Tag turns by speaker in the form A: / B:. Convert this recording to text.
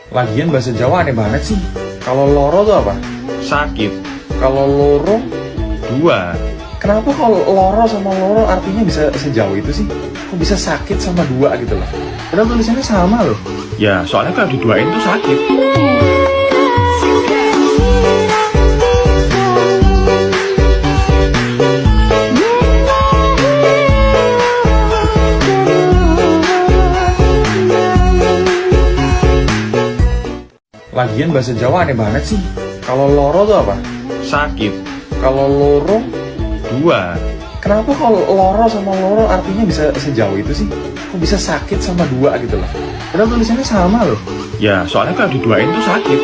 A: Lagian bahasa Jawa aneh banget sih. Kalau loro tuh apa?
B: Sakit.
A: Kalau loro,
B: Dua.
A: kenapa kalau loro sama loro artinya bisa sejauh itu sih? Kok bisa sakit sama dua gitu loh? Padahal tulisannya sama loh.
B: Ya, soalnya kalau diduain tuh sakit.
A: Lagian bahasa Jawa aneh banget sih. Kalau loro tuh apa?
B: Sakit.
A: Kalau loro,
B: Dua.
A: kenapa kalau loro sama loro artinya bisa sejauh itu sih? Kok bisa sakit sama dua gitu loh? Padahal tulisannya sama loh.
B: Ya, soalnya kalau diduain tuh sakit.